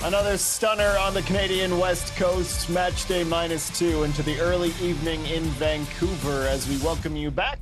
Another stunner on the Canadian West Coast, match day -2 into the early evening in Vancouver as we welcome you back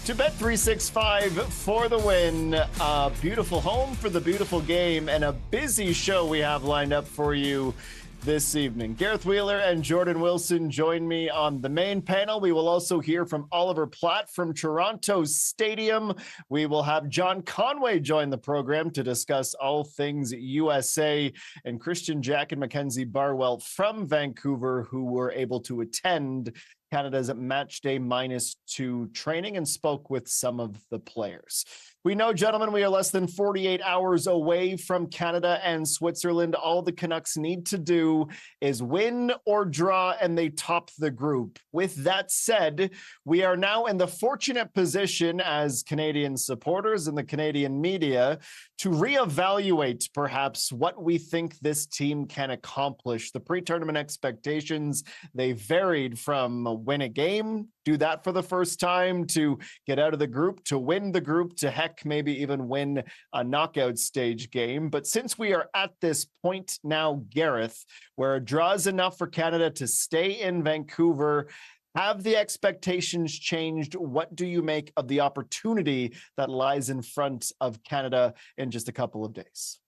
to Bet365 for the win. A beautiful home for the beautiful game and a busy show we have lined up for you this evening. Gareth Wheeler and Jordan Wilson join me on the main panel. We will also hear from Oliver Platt from Toronto Stadium. We will have John Conway join the program to discuss all things USA, and Christian Jack and Mackenzie Barwell from Vancouver, who were able to attend Canada's match day -2 training and spoke with some of the players. We know, gentlemen, we are less than 48 hours away from Canada and Switzerland. All the Canucks need to do is win or draw, and they top the group. With that said, we are now in the fortunate position as Canadian supporters and the Canadian media to reevaluate perhaps what we think this team can accomplish. The pre-tournament expectations, they varied from win a game, do that for the first time, to get out of the group, to win the group, to heck, maybe even win a knockout stage game. But since we are at this point now, Gareth, where a draw is enough for Canada to stay in Vancouver, have the expectations changed? What do you make of the opportunity that lies in front of Canada in just a couple of days?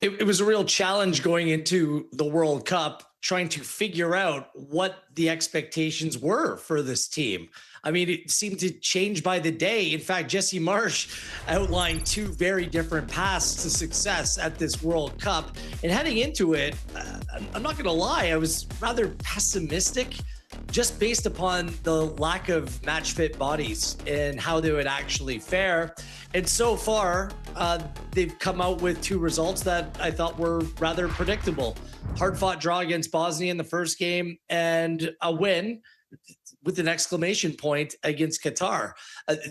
It was a real challenge going into the World Cup, trying to figure out what the expectations were for this team. I mean, it seemed to change by the day. In fact, Jesse Marsh outlined two very different paths to success at this World Cup. And heading into it, I'm not going to lie, I was rather pessimistic, just based upon the lack of match fit bodies and how they would actually fare. And so far, they've come out with two results that I thought were rather predictable. Hard-fought draw against Bosnia in the first game and a win with an exclamation point against Qatar.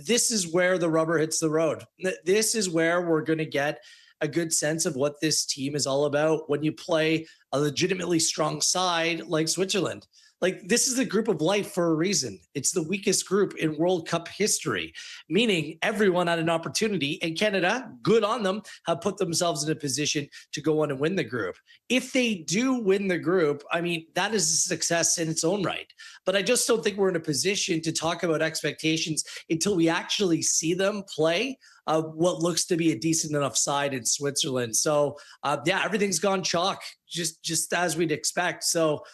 This is where the rubber hits the road. This is where we're going to get a good sense of what this team is all about when you play a legitimately strong side like Switzerland. Like, this is a group of life for a reason. It's the weakest group in World Cup history, meaning everyone had an opportunity, and Canada, good on them, have put themselves in a position to go on and win the group. If they do win the group, I mean, that is a success in its own right. But I just don't think we're in a position to talk about expectations until we actually see them play what looks to be a decent enough side in Switzerland. So, yeah, everything's gone chalk, just as we'd expect. So,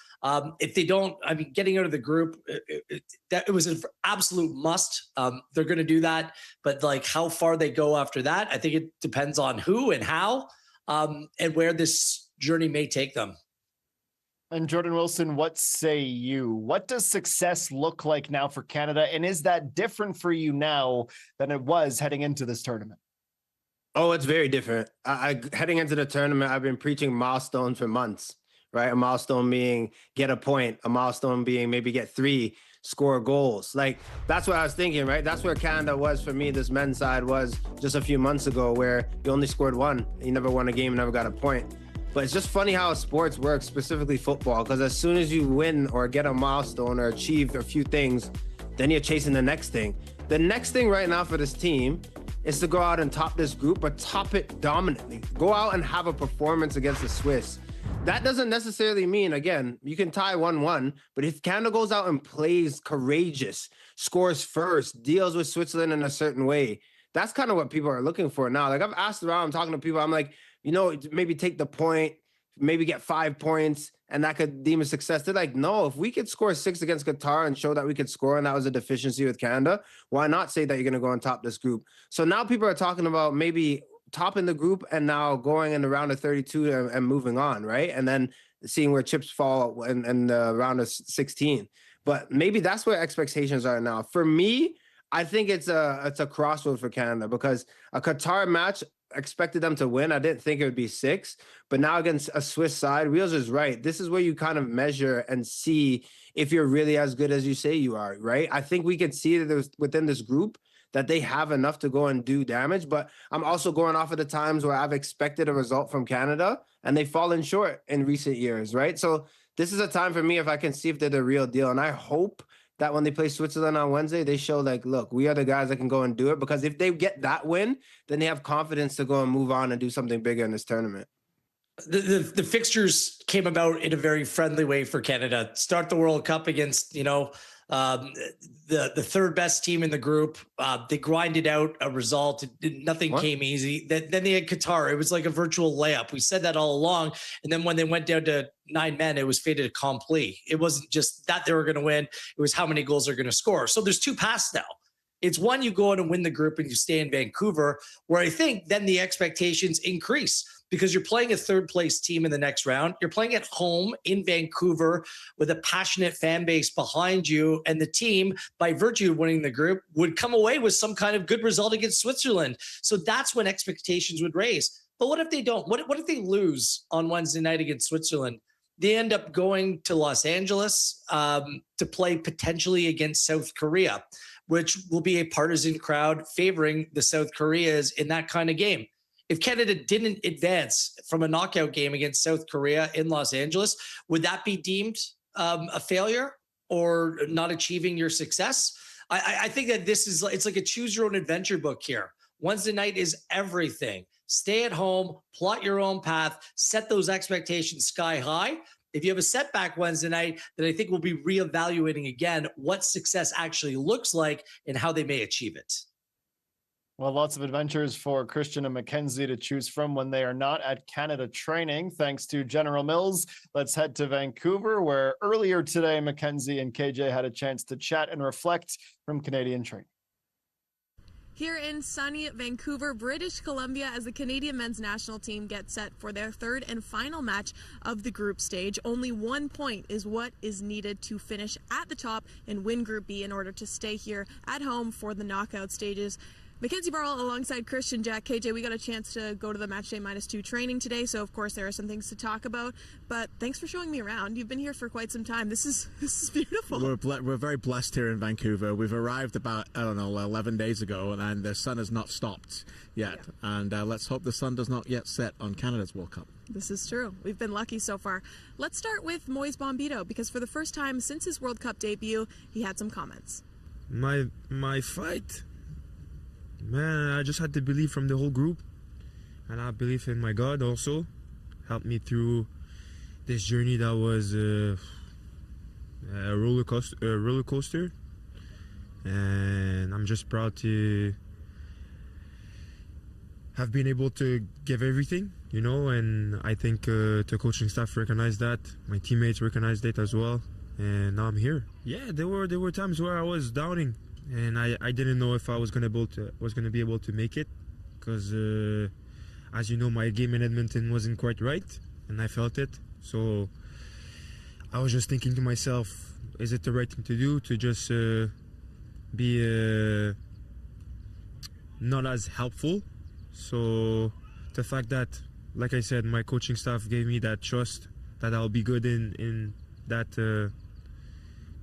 if they don't, I mean, getting out of the group, it was an absolute must. They're going to do that, but like how far they go after that, I think it depends on who and how, and where this journey may take them. And Jordan Wilson, what say you? What does success look like now for Canada? And is that different for you now than it was heading into this tournament? Oh, it's very different. Heading into the tournament, I've been preaching milestones for months. Right? A milestone being get a point, a milestone being maybe get 3, score goals. Like, that's what I was thinking, right? That's where Canada was for me. This men's side was just a few months ago, where you only scored 1. You never won a game, never got a point. But it's just funny how sports work, specifically football, because as soon as you win or get a milestone or achieve a few things, then you're chasing the next thing. The next thing right now for this team is to go out and top this group, but top it dominantly. Go out and have a performance against the Swiss. That doesn't necessarily mean, again, you can tie 1-1, but if Canada goes out and plays courageous, scores first, deals with Switzerland in a certain way, that's kind of what people are looking for now. Like, I've asked around, I'm talking to people, I'm like, you know, maybe take the point, maybe get 5 points, and that could deem a success. They're like, no, if we could score 6 against Qatar and show that we could score and that was a deficiency with Canada, why not say that you're going to go on top this group? So now people are talking about maybe topping the group and now going in the round of 32 and moving on, right? And then seeing where chips fall in the round of 16. But maybe that's where expectations are now. For me, I think it's a crossroad for Canada, because a Qatar match, expected them to win. I didn't think it would be 6, but now against a Swiss side, Wheels is right. This is where you kind of measure and see if you're really as good as you say you are, right? I think we can see that there's within this group that they have enough to go and do damage, but I'm also going off of the times where I've expected a result from Canada and they've fallen short in recent years, right? So this is a time for me if I can see if they're the real deal. And I hope that when they play Switzerland on Wednesday, they show like, look, we are the guys that can go and do it, because if they get that win, then they have confidence to go and move on and do something bigger in this tournament. The fixtures came about in a very friendly way for Canada. Start the World Cup against, the third best team in the group. They grinded out a result. Nothing came easy. Then they had Qatar. It was like a virtual layup. We said that all along. And then when they went down to 9 men, it was fait accompli. It wasn't just that they were going to win. It was how many goals they're going to score. So there's two paths now. It's one, you go out and win the group and you stay in Vancouver, where I think then the expectations increase because you're playing a third place team in the next round. You're playing at home in Vancouver with a passionate fan base behind you. And the team, by virtue of winning the group, would come away with some kind of good result against Switzerland. So that's when expectations would raise. But what if they don't? What if they lose on Wednesday night against Switzerland? They end up going to Los Angeles to play potentially against South Korea, which will be a partisan crowd favoring the South Koreas in that kind of game. If Canada didn't advance from a knockout game against South Korea in Los Angeles, would that be deemed a failure or not achieving your success? I think that it's like a choose your own adventure book here. Wednesday night is everything. Stay at home, plot your own path, set those expectations sky high. If you have a setback Wednesday night, then I think we'll be reevaluating again what success actually looks like and how they may achieve it. Well, lots of adventures for Christian and Mackenzie to choose from when they are not at Canada training, thanks to General Mills. Let's head to Vancouver, where earlier today, Mackenzie and KJ had a chance to chat and reflect from Canadian training. Here in sunny Vancouver, British Columbia, as the Canadian men's national team gets set for their third and final match of the group stage. Only 1 point is what is needed to finish at the top and win Group B in order to stay here at home for the knockout stages. Mackenzie Barl alongside Christian, Jack, KJ, we got a chance to go to the match day -2 training today, so of course there are some things to talk about, but thanks for showing me around. You've been here for quite some time. This is beautiful. We're very blessed here in Vancouver. We've arrived about, 11 days ago, and the sun has not stopped yet. Yeah. And let's hope the sun does not yet set on Canada's World Cup. This is true. We've been lucky so far. Let's start with Moise Bombito, because for the first time since his World Cup debut, he had some comments. My fight... Man, I just had to believe from the whole group, and I believe in my God also. Helped me through this journey that was a roller coaster, and I'm just proud to have been able to give everything, and I think the coaching staff recognized that, my teammates recognized it as well, and now I'm here. Yeah, there were times where I was doubting. And I didn't know if I was gonna be able to make it, because as you know, my game in Edmonton wasn't quite right, and I felt it. So I was just thinking to myself, is it the right thing to do to just be not as helpful? So the fact that, like I said, my coaching staff gave me that trust that I'll be good in that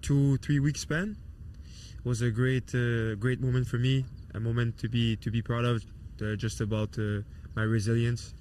2-3 week span was a great moment for me, a moment to be proud of, just about my resilience,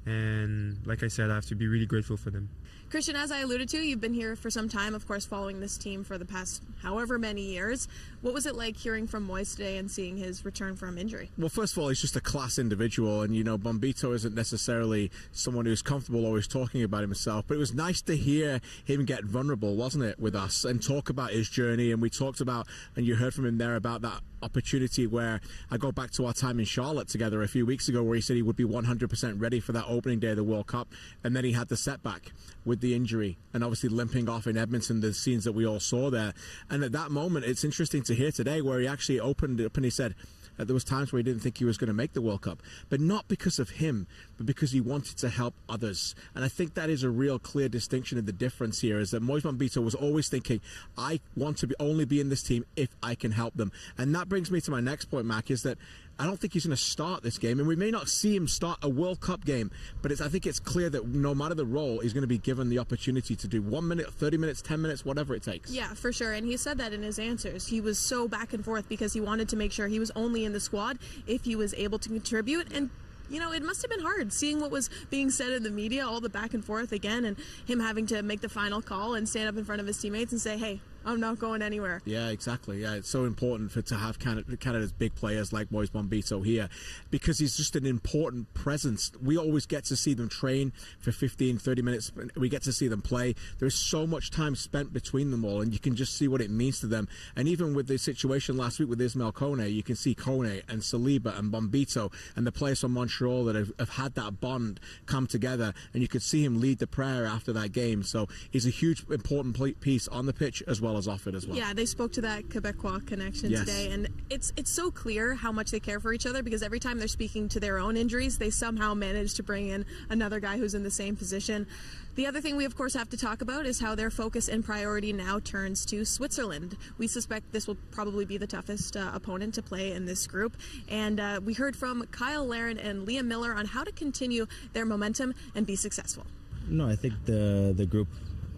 and like I said, I have to be really grateful for them. Christian, as I alluded to, you've been here for some time, of course, following this team for the past however many years. What was it like hearing from Moise today and seeing his return from injury? Well, first of all, he's just a class individual, and Bombito isn't necessarily someone who's comfortable always talking about himself, but it was nice to hear him get vulnerable, wasn't it, with us, and talk about his journey. And we talked about, and you heard from him there, about that opportunity where I go back to our time in Charlotte together a few weeks ago, where he said he would be 100% ready for that opening day of the World Cup, and then he had the setback with the injury, and obviously limping off in Edmonton, the scenes that we all saw there. And at that moment, it's interesting to hear today where he actually opened it up and he said there was times where he didn't think he was going to make the World Cup, but not because of him, but because he wanted to help others. And I think that is a real clear distinction in the difference here, is that Moise Bombito was always thinking, I want to only be in this team if I can help them. And that brings me to my next point, Mac, is that I don't think he's going to start this game, and we may not see him start a World Cup game, but I think it's clear that no matter the role, he's going to be given the opportunity to do 1 minute, 30 minutes, 10 minutes, whatever it takes. Yeah, for sure, and he said that in his answers. He was so back and forth because he wanted to make sure he was only in the squad if he was able to contribute, and it must have been hard seeing what was being said in the media, all the back and forth again, and him having to make the final call and stand up in front of his teammates and say, hey, I'm not going anywhere. Yeah, exactly. Yeah, it's so important to have Canada's big players like Moise Bombito here, because he's just an important presence. We always get to see them train for 15, 30 minutes. We get to see them play. There's so much time spent between them all, and you can just see what it means to them. And even with the situation last week with Ismail Kone, you can see Kone and Saliba and Bombito and the players from Montreal that have had that bond come together, and you could see him lead the prayer after that game. So he's a huge, important piece on the pitch as well as off it as well. Yeah, they spoke to that Quebecois connection today, and it's so clear how much they care for each other, because every time they're speaking to their own injuries, they somehow manage to bring in another guy who's in the same position. The other thing we, of course, have to talk about is how their focus and priority now turns to Switzerland. We suspect this will probably be the toughest opponent to play in this group. And we heard from Kyle Larin and Liam Miller on how to continue their momentum and be successful. No, I think the group,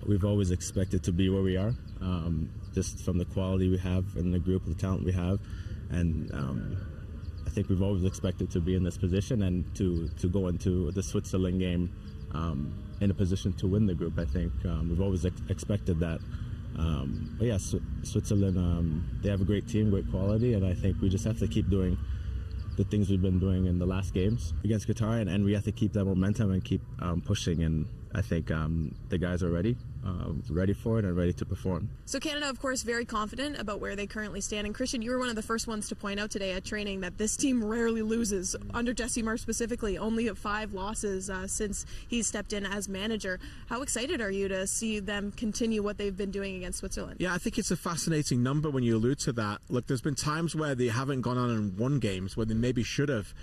we've always expected to be where we are, just from the quality we have in the group, the talent we have. And I think we've always expected to be in this position and to go into the Switzerland game in a position to win the group. I think we've always expected that. But yeah, Switzerland, they have a great team, great quality, and I think we just have to keep doing the things we've been doing in the last games against Qatar, and we have to keep that momentum and keep pushing. And I think the guys are ready for it and ready to perform. So Canada, of course, very confident about where they currently stand. And Christian, you were one of the first ones to point out today at training that this team rarely loses, under Jesse Marsh specifically, only 5 losses since he's stepped in as manager. How excited are you to see them continue what they've been doing against Switzerland? Yeah, I think it's a fascinating number when you allude to that. Look, there's been times where they haven't gone on and won games where they maybe should have,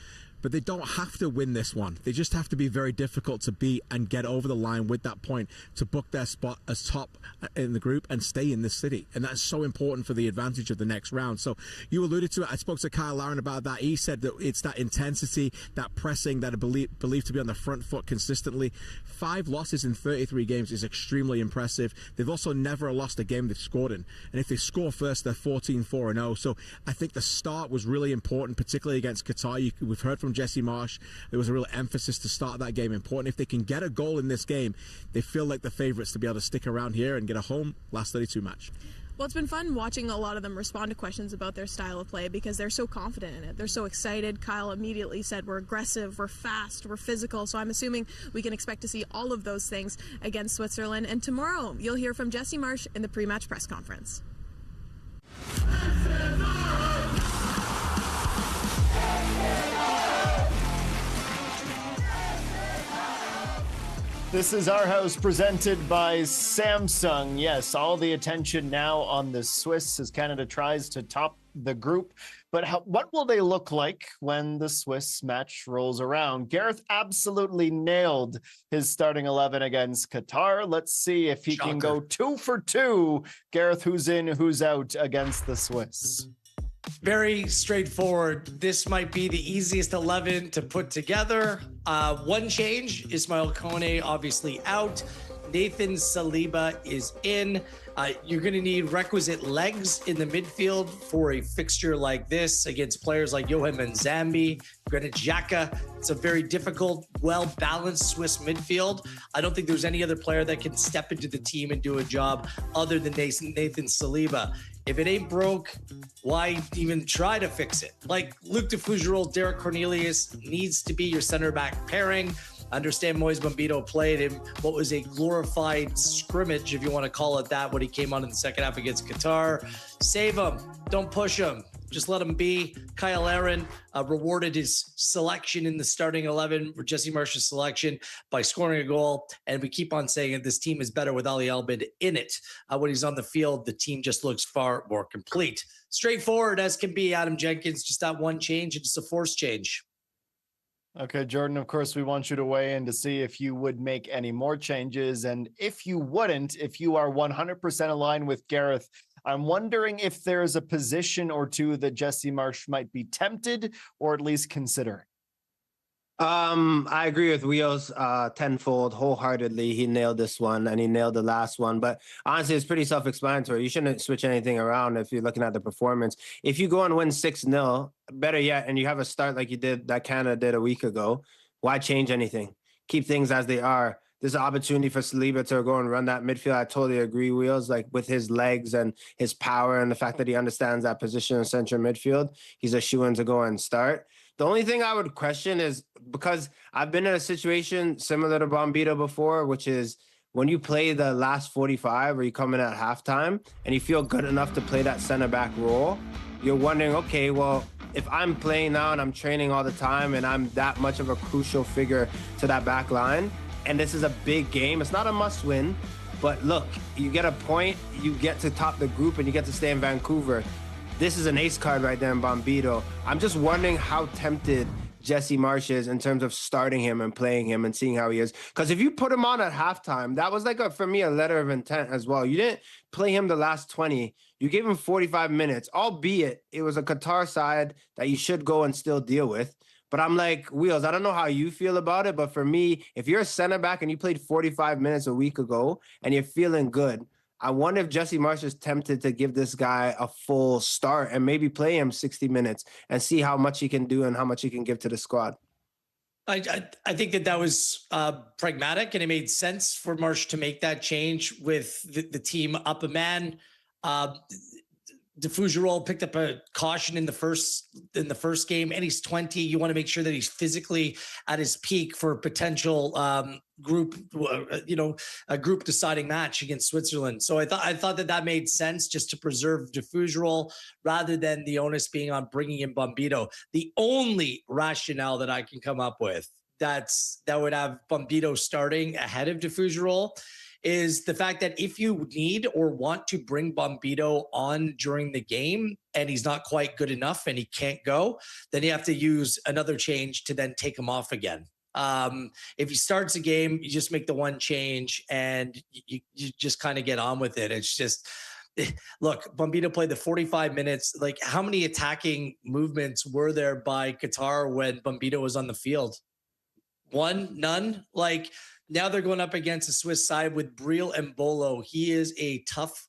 but they don't have to win this one. They just have to be very difficult to beat and get over the line with that point to book their spot as top in the group and stay in this city. And that's so important for the advantage of the next round. So you alluded to it. I spoke to Kyle Larin about that. He said that it's that intensity, that pressing, that are believed to be on the front foot consistently. 5 losses in 33 games is extremely impressive. They've also never lost a game they've scored in. And if they score first, they're 14-4-0. So I think the start was really important, particularly against Qatar. We've heard from Jesse Marsh, there was a real emphasis to start that game important. If they can get a goal in this game, they feel like the favourites to be able to stick around here and get a home last 32 match. Well, it's been fun watching a lot of them respond to questions about their style of play because they're so confident in it. They're so excited. Kyle immediately said, we're aggressive, we're fast, we're physical. So I'm assuming we can expect to see all of those things against Switzerland. And tomorrow, you'll hear from Jesse Marsh in the pre-match press conference. This is Our House presented by Samsung. Yes, all the attention now on the Swiss as Canada tries to top the group. But what will they look like when the Swiss match rolls around? Gareth absolutely nailed his starting 11 against Qatar. Let's see if he can go 2 for 2. Gareth, who's in, who's out against the Swiss? Very straightforward. This might be the easiest 11 to put together. One change, Ismail Kone obviously out. Nathan Saliba is in. You're going to need requisite legs in the midfield for a fixture like this against players like Johan Manzambi, Granit Xhaka. It's a very difficult, well-balanced Swiss midfield. I don't think there's any other player that can step into the team and do a job other than Nathan Saliba. If it ain't broke, why even try to fix it? Like Luc de Fougerolles, Derek Cornelius needs to be your center back pairing. I understand Moise Bombito played in what was a glorified scrimmage, if you want to call it that, when he came on in the second half against Qatar. Save him. Don't push him. Just let him be. Kyle Larin rewarded his selection in the starting 11 for Jesse Marsh's selection by scoring a goal. And we keep on saying that this team is better with Ali Albid in it. When he's on the field, the team just looks far more complete. Straightforward as can be, Adam Jenkins. Just that one change. It's a force change. Okay, Jordan, of course, we want you to weigh in to see if you would make any more changes. And if you wouldn't, if you are 100% aligned with Gareth, I'm wondering if there's a position or two that Jesse Marsh might be tempted or at least considering. I agree with Wheels tenfold, wholeheartedly. He nailed this one and he nailed the last one. But honestly, it's pretty self-explanatory. You shouldn't switch anything around if you're looking at the performance. If you go and win 6-0, better yet, and you have a start like you did that Canada did a week ago, why change anything? Keep things as they are. there's an opportunity for Saliba to go and run that midfield. I totally agree, Wheels. Like with his legs and his power and the fact that he understands that position in central midfield, he's a shoo-in to go and start. The only thing I would question is because I've been in a situation similar to Bombito before, which is when you play the last 45 or you come in at halftime and you feel good enough to play that center back role, you're wondering, okay, well, if I'm playing now and I'm training all the time and I'm that much of a crucial figure to that back line, and this is a big game, it's not a must win, but look, you get a point, you get to top the group and you get to stay in Vancouver. This is an ace card right there in Bombito. I'm just wondering how tempted Jesse Marsch is in terms of starting him and playing him and seeing how he is. Because if you put him on at halftime, that was like, for me, a letter of intent as well. You didn't play him the last 20. You gave him 45 minutes, albeit it was a Qatar side that you should go and still deal with. But I'm like, Wheels, I don't know how you feel about it, but for me, if you're a center back and you played 45 minutes a week ago and you're feeling good, I wonder if Jesse Marsch is tempted to give this guy a full start and maybe play him 60 minutes and see how much he can do and how much he can give to the squad. I think that was pragmatic, and it made sense for Marsch to make that change with the team up a man. Defougerol picked up a caution in the first game, and he's 20. You want to make sure that he's physically at his peak for a potential a group deciding match against Switzerland. So I thought that made sense, just to preserve Defougerol rather than the onus being on bringing in Bombito. The only rationale that I can come up with that would have Bombito starting ahead of Defougerol is the fact that if you need or want to bring Bombito on during the game and he's not quite good enough and he can't go, then you have to use another change to then take him off again. If he starts a game, you just make the one change and you just kind of get on with it. It's just, look, Bombito played the 45 minutes. Like, how many attacking movements were there by Qatar when Bombito was on the field? One, none. Like, now they're going up against a Swiss side with Briel and Bolo. He is a tough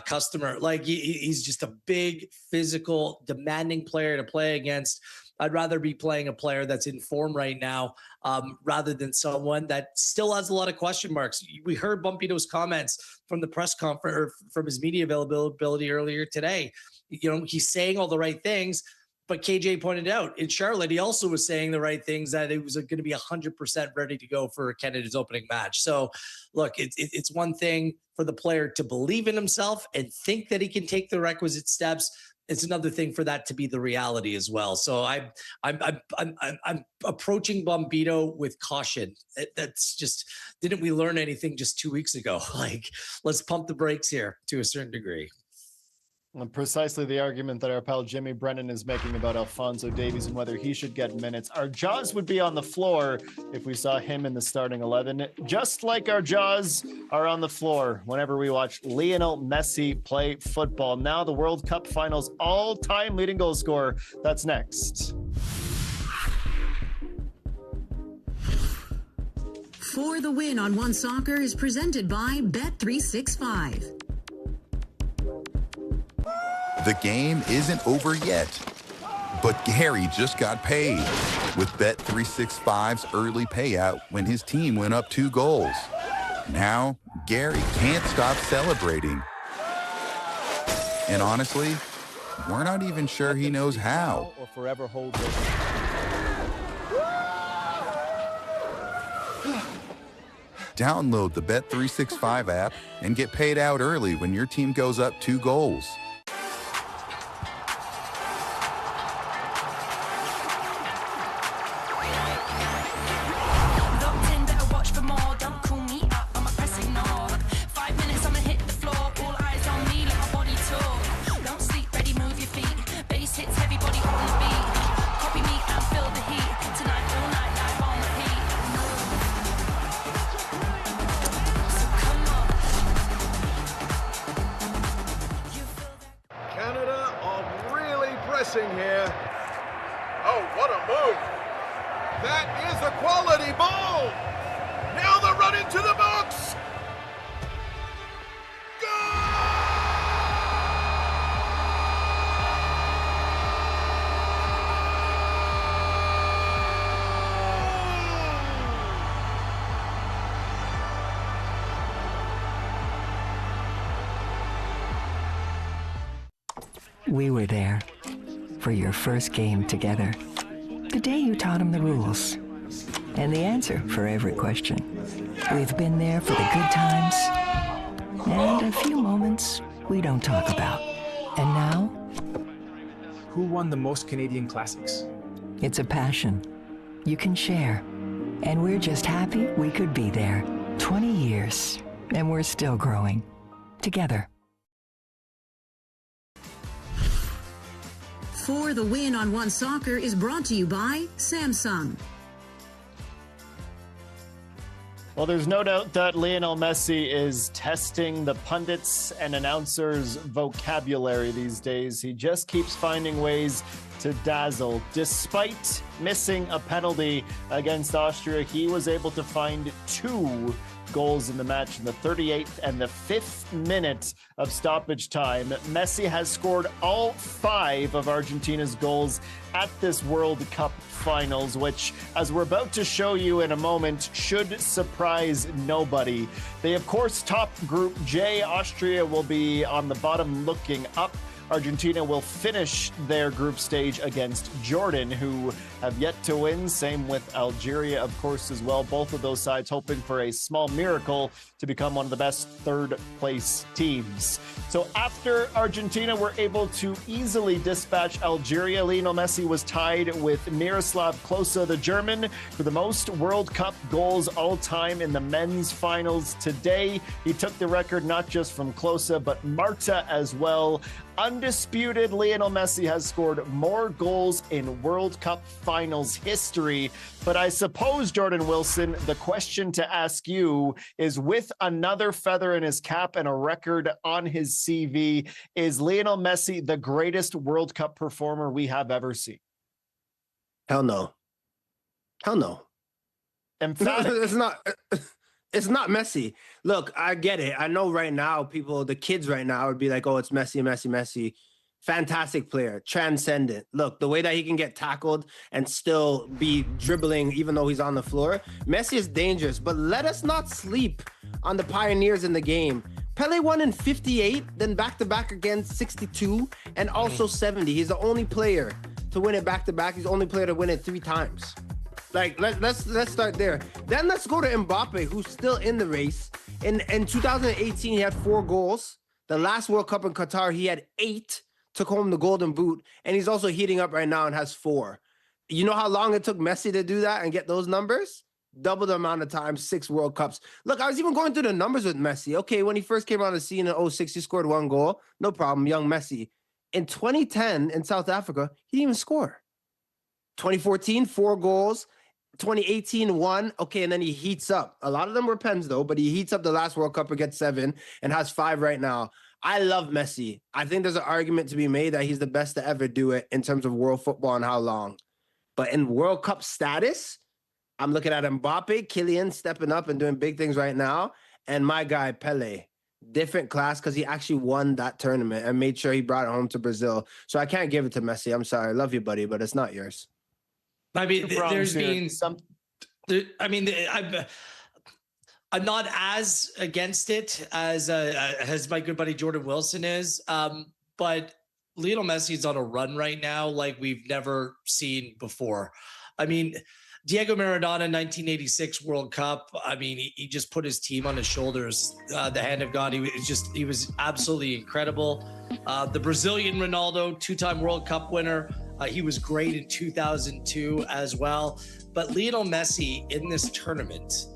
customer. Like, he's just a big, physical, demanding player to play against. I'd rather be playing a player that's in form right now rather than someone that still has a lot of question marks. We heard Bombito's comments from the press conference or from his media availability earlier today. You know, he's saying all the right things, but KJ pointed out in Charlotte, he also was saying the right things, that it was going to be 100% ready to go for Canada's opening match. So look, it's one thing for the player to believe in himself and think that he can take the requisite steps. It's another thing for that to be the reality as well. So I'm approaching Bombito with caution. That's just, didn't we learn anything just 2 weeks ago? Like, let's pump the brakes here to a certain degree. And precisely the argument that our pal Jimmy Brennan is making about Alphonso Davies and whether he should get minutes. Our jaws would be on the floor if we saw him in the starting 11, just like our jaws are on the floor whenever we watch Lionel Messi play football. Now the World Cup Finals all-time leading goal scorer. That's next. For the Win on One Soccer is presented by bet365. The game isn't over yet, but Gary just got paid with Bet365's early payout when his team went up 2 goals. Now, Gary can't stop celebrating. And honestly, we're not even sure he knows how. Or forever hold it. Download the Bet365 app and get paid out early when your team goes up 2 goals. Here. Oh, what a move. That is a quality ball. Now the run into the box. We were there for your first game together. The day you taught him the rules and the answer for every question. We've been there for the good times and a few moments we don't talk about. And now, who won the most Canadian Classics? It's a passion you can share. And we're just happy we could be there. 20 years, and we're still growing together. For the Win on One Soccer is brought to you by Samsung. Well, there's no doubt that Lionel Messi is testing the pundits and announcers' vocabulary these days. He just keeps finding ways to dazzle. Despite missing a penalty against Austria, he was able to find 2 goals in the match in the 38th and the 5th minute of stoppage time. Messi has scored all 5 of Argentina's goals at this World Cup finals, which, as we're about to show you in a moment, should surprise nobody. They, of course, top Group J. Austria will be on the bottom looking up. Argentina will finish their group stage against Jordan, who have yet to win. Same with Algeria, of course, as well. Both of those sides hoping for a small miracle to become one of the best third-place teams. So after Argentina were able to easily dispatch Algeria, Lionel Messi was tied with Miroslav Klose, the German, for the most World Cup goals all-time in the men's finals today. He took the record not just from Klose, but Marta as well. Undisputed, Lionel Messi has scored more goals in World Cup finals history. But I suppose, Jordan Wilson, the question to ask you is, with another feather in his cap and a record on his CV, is Lionel Messi the greatest World Cup performer we have ever seen? Hell no. Hell no. Emphatic. It's not Messi. Look, I get it. I know right now the kids right now would be like, oh, it's Messi, Messi, Messi. Fantastic player, transcendent. Look, the way that he can get tackled and still be dribbling even though he's on the floor. Messi is dangerous, but let us not sleep on the pioneers in the game. Pele won in 58, then back-to-back again 62, and also 70. He's the only player to win it back-to-back. He's the only player to win it 3 times. Like, let's start there. Then let's go to Mbappe, who's still in the race. In 2018, he had 4 goals. The last World Cup in Qatar, he had 8, took home the Golden Boot, and he's also heating up right now and has 4. You know how long it took Messi to do that and get those numbers? Double the amount of time, 6 World Cups. Look, I was even going through the numbers with Messi. Okay, when he first came on the scene in 2006, he scored 1 goal. No problem, young Messi. In 2010, in South Africa, he didn't even score. 2014, 4 goals. 2018, 1. Okay, and then he heats up. A lot of them were pens, though, but he heats up the last World Cup and gets 7 and has 5 right now. I love Messi. I think there's an argument to be made that he's the best to ever do it in terms of world football and how long. But in World Cup status, I'm looking at Mbappe, Kylian stepping up and doing big things right now, and my guy, Pele. Different class because he actually won that tournament and made sure he brought it home to Brazil. So I can't give it to Messi. I'm sorry. I love you, buddy, but it's not yours. I mean, there's been some. I'm not as against it as my good buddy Jordan Wilson is, but Lionel Messi's on a run right now like we've never seen before. I mean, Diego Maradona, 1986 World Cup. I mean, he just put his team on his shoulders. The hand of God. He was absolutely incredible. The Brazilian Ronaldo, 2-time World Cup winner. He was great in 2002 as well. But Lionel Messi in this tournament,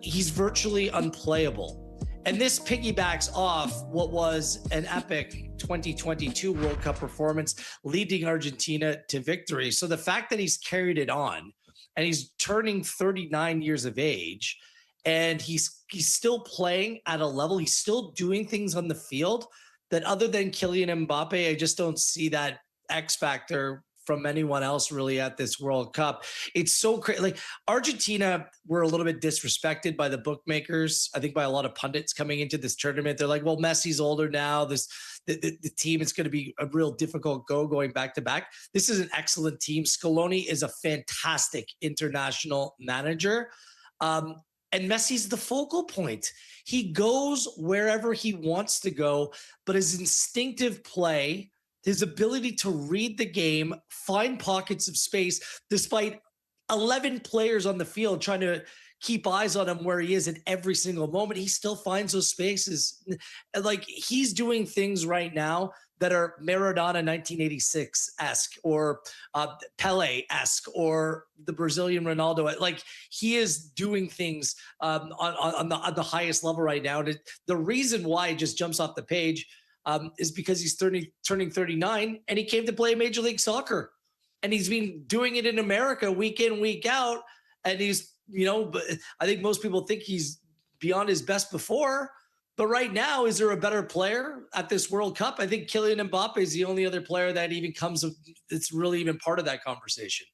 he's virtually unplayable. And this piggybacks off what was an epic 2022 World Cup performance, leading Argentina to victory. So the fact that he's carried it on, and he's turning 39 years of age, and he's still playing at a level, he's still doing things on the field that, other than Kylian Mbappe, I just don't see that X factor from anyone else really at this World Cup. It's so crazy. Like, Argentina were a little bit disrespected by the bookmakers, I think by a lot of pundits coming into this tournament. They're like, well, Messi's older now. The team is going to be a real difficult going back to back. This is an excellent team. Scaloni is a fantastic international manager. And Messi's the focal point. He goes wherever he wants to go, but his instinctive play his ability to read the game, find pockets of space, despite 11 players on the field trying to keep eyes on him where he is at every single moment, he still finds those spaces. Like, he's doing things right now that are Maradona 1986-esque or Pele-esque or the Brazilian Ronaldo. Like, he is doing things on the highest level right now. And the reason why it just jumps off the page is because he's turning 39 and he came to play Major League Soccer. And he's been doing it in America week in, week out. And he's, but I think most people think he's beyond his best before. But right now, is there a better player at this World Cup? I think Kylian Mbappe is the only other player that even that's really even part of that conversation.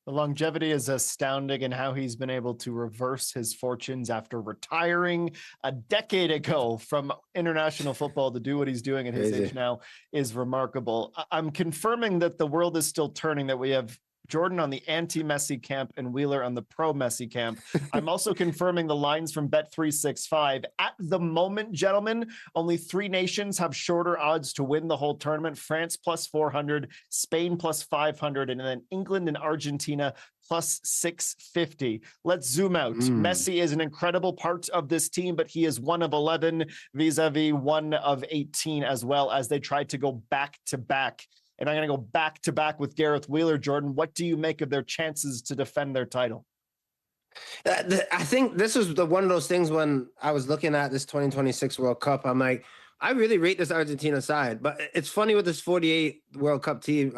The longevity is astounding, and how he's been able to reverse his fortunes after retiring a decade ago from international football to do what he's doing at his age now is remarkable. I'm confirming that the world is still turning, that we have Jordan on the anti-Messi camp and Wheeler on the pro-Messi camp. I'm also confirming the lines from Bet365. At the moment, gentlemen, only 3 nations have shorter odds to win the whole tournament. France plus 400, Spain plus 500, and then England and Argentina plus 650. Let's zoom out. Messi is an incredible part of this team, but he is 1 of 11 vis-a-vis 1 of 18, as well as they tried to go back-to-back. And I'm going to go back-to-back with Gareth Wheeler. Jordan, what do you make of their chances to defend their title? I think this was one of those things when I was looking at this 2026 World Cup. I'm like, I really rate this Argentina side. But it's funny with this 48 World Cup team,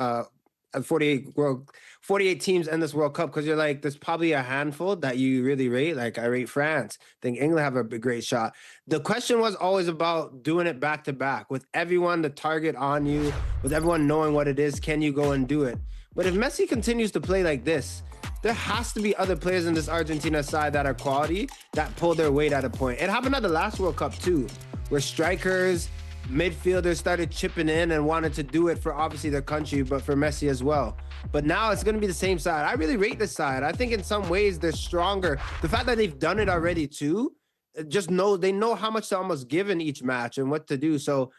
48 teams in this World Cup, because you're like, there's probably a handful that you really rate. Like, I rate France. I think England have a great shot. The question was always about doing it back to back with everyone, the target on you, with everyone knowing what it is. Can you go and do it? But if Messi continues to play like this, there has to be other players in this Argentina side that are quality, that pull their weight at a point. It happened at the last World Cup too, where strikers, midfielders started chipping in and wanted to do it for obviously their country, but for Messi as well. But now it's going to be the same side. I really rate this side. I think in some ways they're stronger. The fact that they've done it already too, they know how much to almost give in each match and what to do. So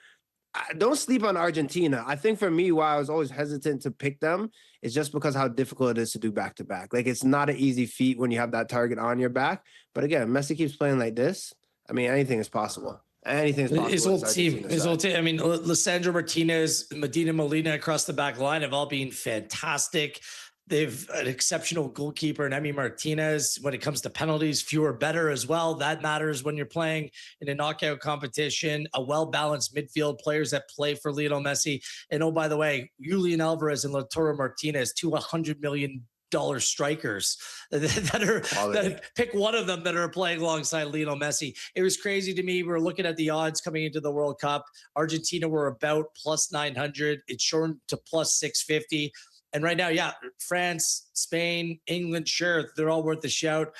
don't sleep on Argentina. I think for me, why I was always hesitant to pick them is just because how difficult it is to do back-to-back. Like, it's not an easy feat when you have that target on your back. But again, Messi keeps playing like this. I mean, anything is possible. Anything is possible. His whole team. I mean, Lisandro Martinez, Medina Molina across the back line have all been fantastic. They've an exceptional goalkeeper in Emi Martinez. When it comes to penalties, fewer better as well. That matters when you're playing in a knockout competition. A well-balanced midfield, players that play for Lionel Messi. And oh, by the way, Julian Alvarez and Lautaro Martinez, 2 $100 million strikers that pick one of them that are playing alongside Lionel Messi. It was crazy to me. We were looking at the odds coming into the World Cup. Argentina were about plus 900. It's shortened to plus 650. And right now, yeah, France, Spain, England, sure, they're all worth a shout.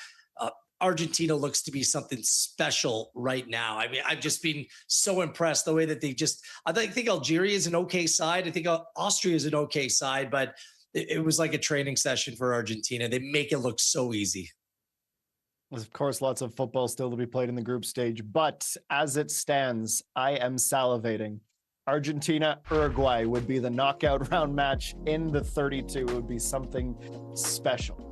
Argentina looks to be something special right now. I mean, I've just been so impressed the way that I think Algeria is an okay side. I think Austria is an okay side, but it was like a training session for Argentina. They make it look so easy. Of course, lots of football still to be played in the group stage, but as it stands, I am salivating. Argentina, Uruguay would be the knockout round match in the 32. It would be something special.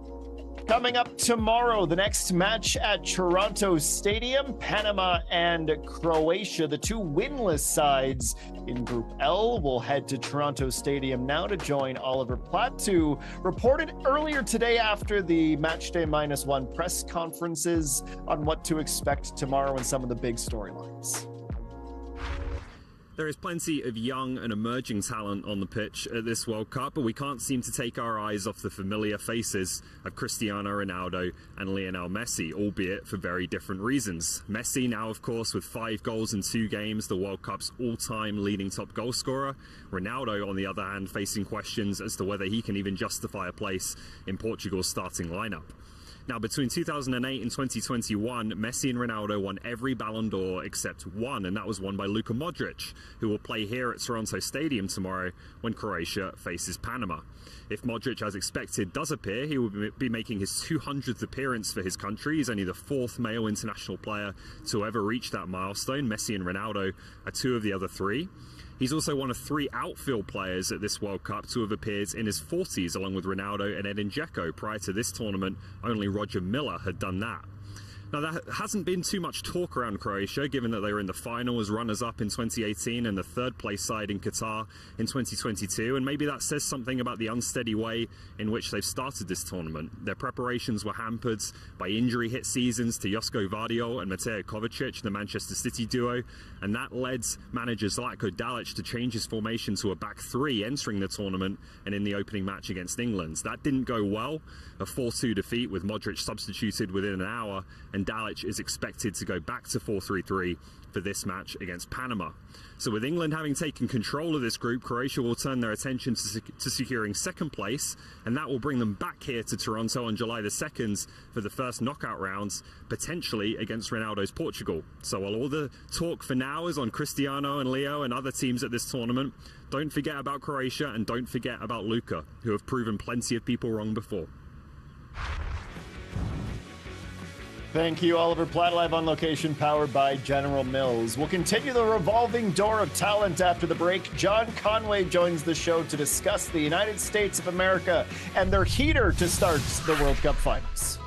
Coming up tomorrow, the next match at Toronto Stadium, Panama and Croatia, the 2 winless sides in Group L, will head to Toronto Stadium now to join Oliver Platt, who reported earlier today after the Matchday -1 press conferences on what to expect tomorrow and some of the big storylines. There is plenty of young and emerging talent on the pitch at this World Cup, but we can't seem to take our eyes off the familiar faces of Cristiano Ronaldo and Lionel Messi, albeit for very different reasons. Messi now, of course, with 5 goals in 2 games, the World Cup's all-time leading top goal scorer. Ronaldo, on the other hand, facing questions as to whether he can even justify a place in Portugal's starting lineup. Now, between 2008 and 2021, Messi and Ronaldo won every Ballon d'Or except one, and that was won by Luka Modric, who will play here at Toronto Stadium tomorrow when Croatia faces Panama. If Modric, as expected, does appear, he will be making his 200th appearance for his country. He's only the 4th male international player to ever reach that milestone. Messi and Ronaldo are 2 of the other 3. He's also one of 3 outfield players at this World Cup to have appeared in his 40s, along with Ronaldo and Edin Dzeko. Prior to this tournament, only Roger Milla had done that. Now, there hasn't been too much talk around Croatia, given that they were in the final as runners-up in 2018 and the third-place side in Qatar in 2022, and maybe that says something about the unsteady way in which they've started this tournament. Their preparations were hampered by injury-hit seasons to Josko Vardiol and Mateo Kovacic, the Manchester City duo, and that led manager Zlatko Dalic to change his formation to a back 3 entering the tournament and in the opening match against England. That didn't go well, a 4-2 defeat with Modric substituted within an hour, and Dalic is expected to go back to 4-3-3 for this match against Panama. So with England having taken control of this group, Croatia will turn their attention to securing second place, and that will bring them back here to Toronto on July the 2nd for the first knockout rounds, potentially against Ronaldo's Portugal. So while all the talk for now is on Cristiano and Leo and other teams at this tournament, don't forget about Croatia and don't forget about Luka, who have proven plenty of people wrong before. Thank you, Oliver Platt, live on location, powered by General Mills. We'll continue the revolving door of talent after the break. John Conway joins the show to discuss the United States of America and their heater to start the World Cup finals.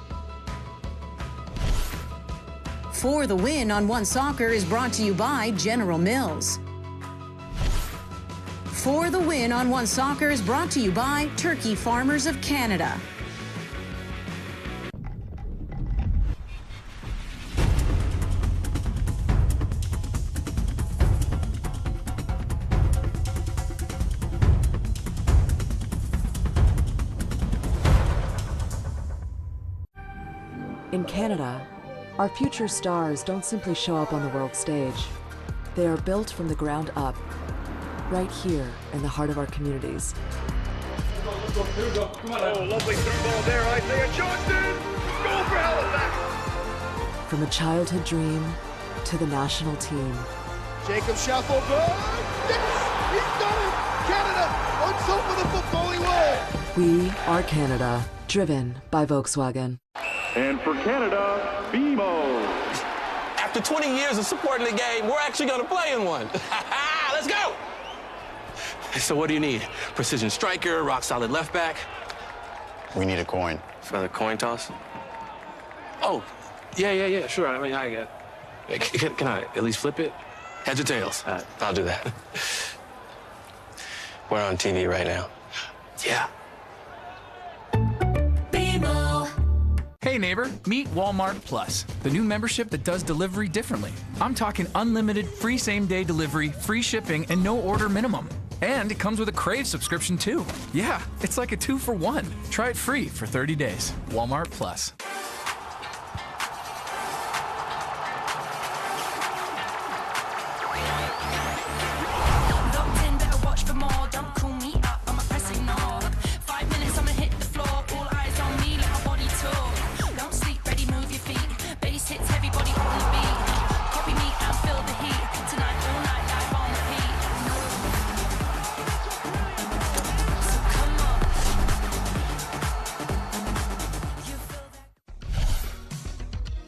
For the Win on One Soccer is brought to you by General Mills. For the Win on One Soccer is brought to you by Turkey Farmers of Canada. In Canada, our future stars don't simply show up on the world stage. They are built from the ground up, right here in the heart of our communities. Oh, lovely through ball there, Isaiah Johnson! Goal for Halifax! From a childhood dream to the national team. Jacob Schaffelberg! Yes! He's done it! Canada on top of the footballing world! We are Canada, driven by Volkswagen. And for Canada, BMO. After 20 years of supporting the game, we're actually going to play in one. Let's go! So what do you need? Precision striker, rock solid left back? We need a coin. For the coin toss? Oh, yeah, sure. I mean, I get. Can I at least flip it? Heads or tails? I'll do that. We're on TV right now. Yeah. Hey neighbor, meet Walmart Plus, the new membership that does delivery differently. I'm talking unlimited free same-day delivery, free shipping, and no order minimum. And it comes with a Crave subscription too. Yeah, it's like a 2-for-1. Try it free for 30 days. Walmart Plus.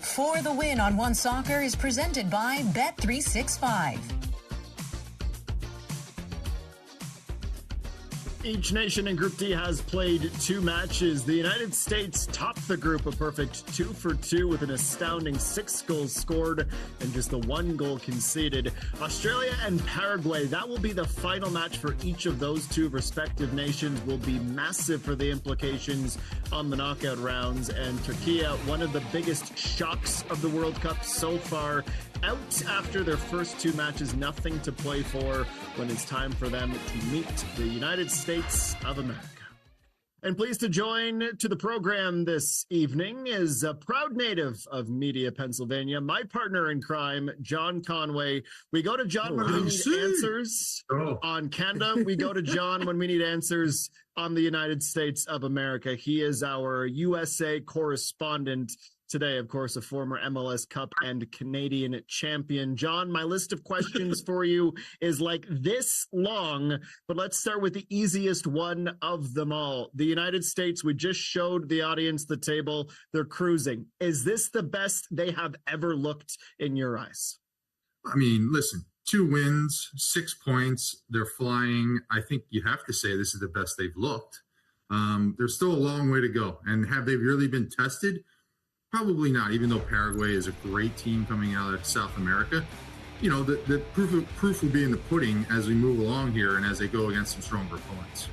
For the Win on One Soccer is presented by bet365. Each nation in Group D has played 2 matches. The United States topped the group a perfect 2-for-2 with an astounding 6 goals scored and just the 1 goal conceded. Australia and Paraguay, that will be the final match for each of those 2 respective nations, will be massive for the implications on the knockout rounds. And Turkey, one of the biggest shocks of the World Cup so far, out after their first 2 matches, nothing to play for when it's time for them to meet the United States of America. And pleased to join to the program this evening is a proud native of Media, Pennsylvania, my partner in crime, John Conway. We go to John when we need answers on Canada. We go to John when we need answers on the United States of America. He is our USA correspondent. Today, of course, a former MLS Cup and Canadian champion. John, my list of questions for you is like this long, but let's start with the easiest one of them all. The United States, we just showed the audience the table. They're cruising. Is this the best they have ever looked in your eyes? I mean, listen, 2 wins, 6 points. They're flying. I think you have to say this is the best they've looked. There's still a long way to go. And have they really been tested? Probably not, even though Paraguay is a great team coming out of South America. You know, the proof will be in the pudding as we move along here and as they go against some stronger opponents.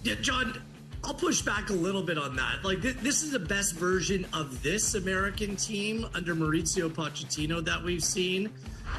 Yeah, John, I'll push back a little bit on that. Like, this is the best version of this American team under Mauricio Pochettino that we've seen.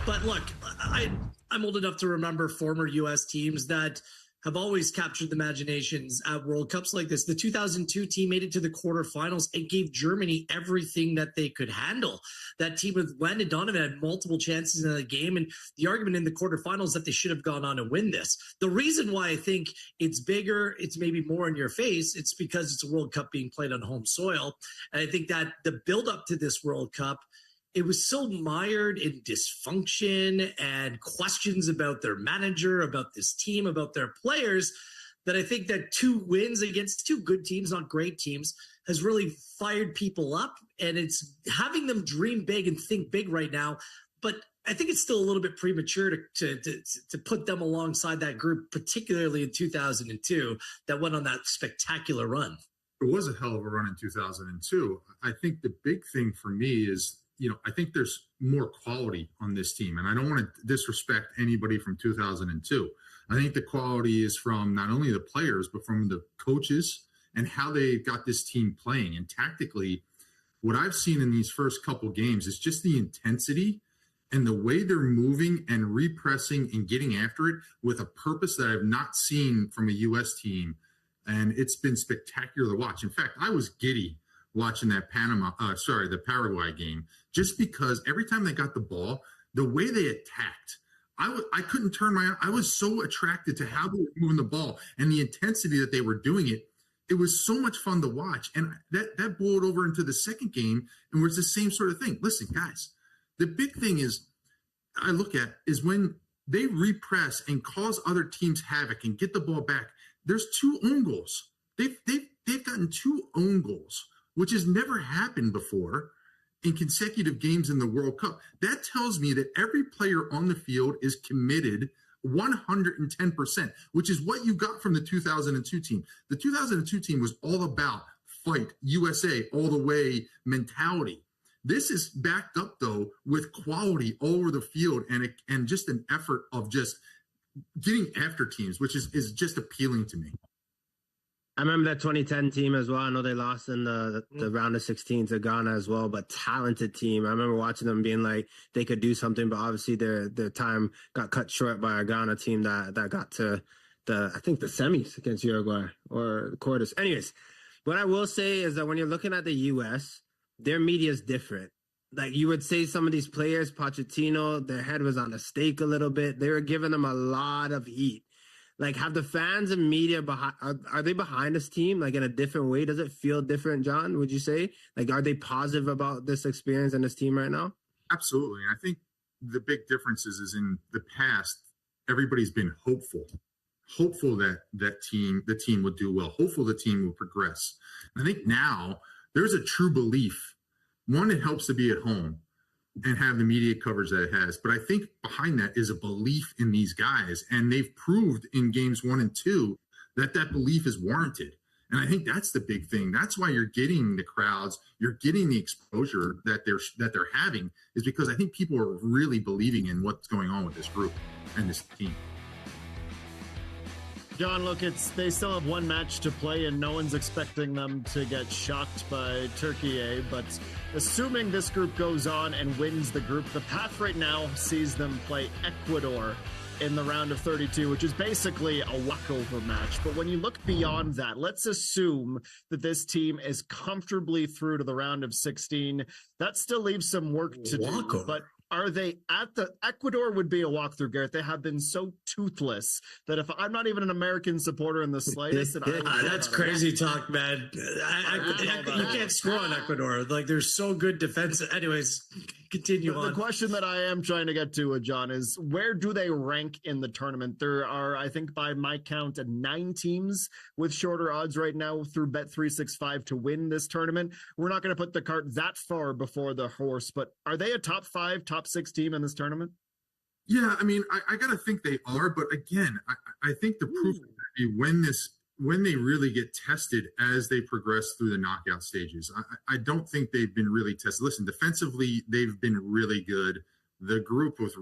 But look, I'm old enough to remember former U.S. teams that have always captured the imaginations at World Cups like this. The 2002 team made it to the quarterfinals and gave Germany everything that they could handle. That team with Landon Donovan had multiple chances in the game, and the argument in the quarterfinals that they should have gone on to win this. The reason why I think it's bigger, it's maybe more in your face, it's because it's a World Cup being played on home soil. And I think that the build-up to this World Cup, it was so mired in dysfunction and questions about their manager, about this team, about their players, that I think that 2 wins against 2 good teams, not great teams, has really fired people up. And it's having them dream big and think big right now. But I think it's still a little bit premature to put them alongside that group, particularly in 2002, that went on that spectacular run. It was a hell of a run in 2002. I think the big thing for me is, you know, I think there's more quality on this team. And I don't want to disrespect anybody from 2002. I think the quality is from not only the players, but from the coaches and how they got this team playing. And tactically, what I've seen in these first couple games is just the intensity and the way they're moving and repressing and getting after it with a purpose that I've not seen from a U.S. team. And it's been spectacular to watch. In fact, I was giddy watching that the Paraguay game, just because every time they got the ball, the way they attacked, I couldn't turn my eye. I was so attracted to how they were moving the ball and the intensity that they were doing it. It was so much fun to watch. And that boiled over into the second game, and was the same sort of thing. Listen, guys, the big thing I look at is when they repress and cause other teams havoc and get the ball back, there's 2 own goals. They've gotten 2 own goals, which has never happened before in consecutive games in the World Cup. That tells me that every player on the field is committed 110%, which is what you got from the 2002 team. The 2002 team was all about fight, USA, all the way mentality. This is backed up, though, with quality all over the field and just an effort of just getting after teams, which is just appealing to me. I remember that 2010 team as well. I know they lost in the round of 16 to Ghana as well, but talented team. I remember watching them being like they could do something, but obviously their time got cut short by a Ghana team that got to I think the semis against Uruguay or the quarters. Anyways, what I will say is that when you're looking at the U.S., their media is different. Like you would say some of these players, Pochettino, their head was on the stake a little bit. They were giving them a lot of heat. Like, have the fans and media are they behind this team, like, in a different way? Does it feel different, John, would you say? Like, are they positive about this experience and this team right now? Absolutely. I think the big difference is in the past, everybody's been hopeful that the team would do well, hopeful the team will progress. And I think now there's a true belief. One, it helps to be at home and have the media coverage that it has. But I think behind that is a belief in these guys. And they've proved in games 1 and 2 that belief is warranted. And I think that's the big thing. That's why you're getting the crowds, you're getting the exposure that they're having, is because I think people are really believing in what's going on with this group and this team. John, look, they still have 1 match to play, and no one's expecting them to get shocked by Turkey. But assuming this group goes on and wins the group, the path right now sees them play Ecuador in the round of 32, which is basically a walkover match. But when you look beyond that, let's assume that this team is comfortably through to the round of 16. That still leaves some work to do. But are they at the Ecuador would be a walkthrough, Garrett. They have been so toothless that if I'm not even an American supporter in the slightest, that's crazy talk, man. You can't score on Ecuador. Like, they're so good defensive. Anyways, continue on. The question that I am trying to get to, John, is where do they rank in the tournament? There are, I think, by my count, 9 teams with shorter odds right now through Bet365 to win this tournament. We're not going to put the cart that far before the horse, but are they a top 5, top 6 team in this tournament? Yeah, I mean, I got to think they are, but again, I think the proof is going to be when they really get tested as they progress through the knockout stages. I don't think they've been really tested. Listen, defensively, they've been really good. The group with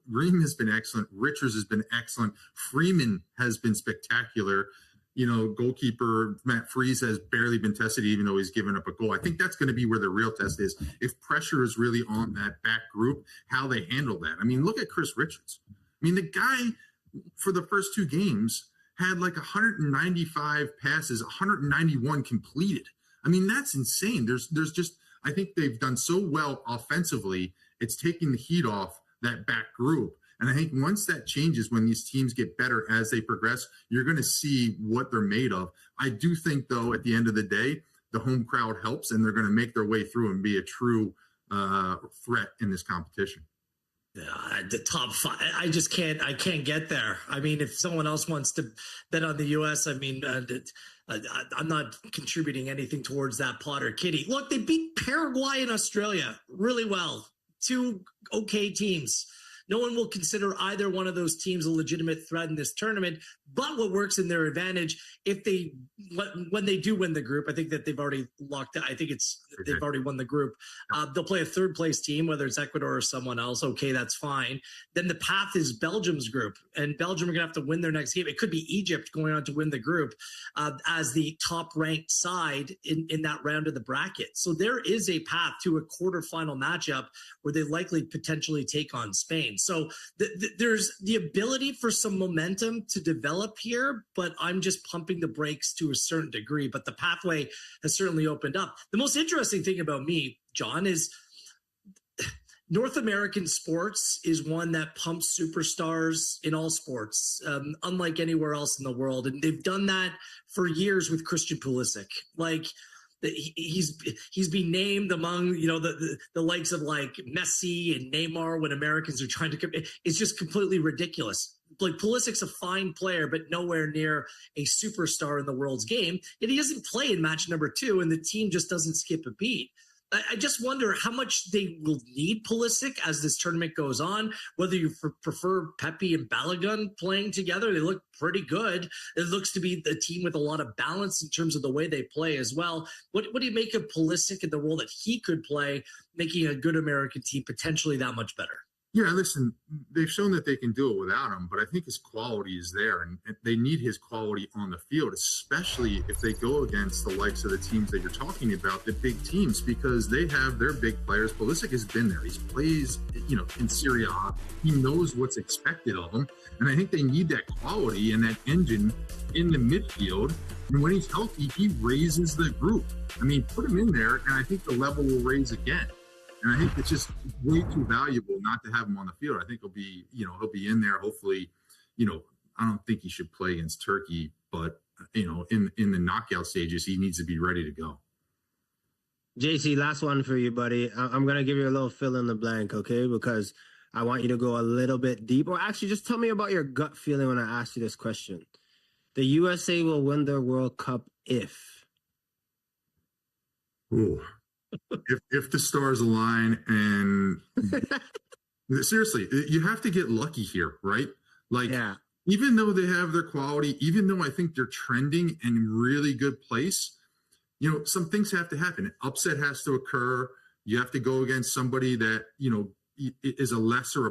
Ream has been excellent. Richards has been excellent. Freeman has been spectacular. You know, goalkeeper Matt Freese has barely been tested, even though he's given up a goal. I think that's going to be where the real test is. If pressure is really on that back group, how they handle that. I mean, look at Chris Richards. I mean, the guy for the first two games had like 195 passes, 191 completed. I mean, that's insane. There's just, I think they've done so well offensively. It's taking the heat off that back group. And I think once that changes, when these teams get better as they progress, you're going to see what they're made of. I do think, though, at the end of the day, the home crowd helps, and they're going to make their way through and be a true threat in this competition. The top five, I can't get there. I mean, if someone else wants to bet on the U.S., I mean, I'm not contributing anything towards that pot or kitty. Look, they beat Paraguay and Australia really well. Two okay teams. No one will consider either one of those teams a legitimate threat in this tournament. But what works in their advantage, when they do win the group, I think that they've already locked it. I think they've already won the group. They'll play a third place team, whether it's Ecuador or someone else. Okay, that's fine. Then the path is Belgium's group, and Belgium are going to have to win their next game. It could be Egypt going on to win the group as the top ranked side in that round of the bracket. So there is a path to a quarterfinal matchup where they likely potentially take on Spain. So there's the ability for some momentum to develop here, but I'm just pumping the brakes to a certain degree. But the pathway has certainly opened up. The most interesting thing about me, John, is North American sports is one that pumps superstars in all sports, unlike anywhere else in the world. And they've done that for years with Christian Pulisic. Like, he's been named among, you know, the likes of like Messi and Neymar when Americans are trying to. It's just completely ridiculous. Like, Pulisic's a fine player, but nowhere near a superstar in the world's game. And he doesn't play in match number 2, and the team just doesn't skip a beat. I just wonder how much they will need Pulisic as this tournament goes on, whether you prefer Pepe and Balogun playing together. They look pretty good. It looks to be the team with a lot of balance in terms of the way they play as well. What do you make of Pulisic and the role that he could play, making a good American team potentially that much better? Yeah, listen, they've shown that they can do it without him, but I think his quality is there, and they need his quality on the field, especially if they go against the likes of the teams that you're talking about, the big teams, because they have their big players. Pulisic has been there. He plays, you know, in Serie A. He knows what's expected of him, and I think they need that quality and that engine in the midfield. And when he's healthy, he raises the group. I mean, put him in there, and I think the level will raise again. And I think it's just way too valuable not to have him on the field. I think he'll be in there. Hopefully, you know, I don't think he should play against Turkey, but, you know, in the knockout stages, he needs to be ready to go. JC, last one for you, buddy. I'm going to give you a little fill in the blank, okay? Because I want you to go a little bit deep. Or actually, just tell me about your gut feeling when I ask you this question. The USA will win their World Cup if? Ooh. If the stars align, and seriously, you have to get lucky here, right? Like, even though they have their quality, even though I think they're trending in really good place, you know, some things have to happen. An upset has to occur. You have to go against somebody that, you know, is a lesser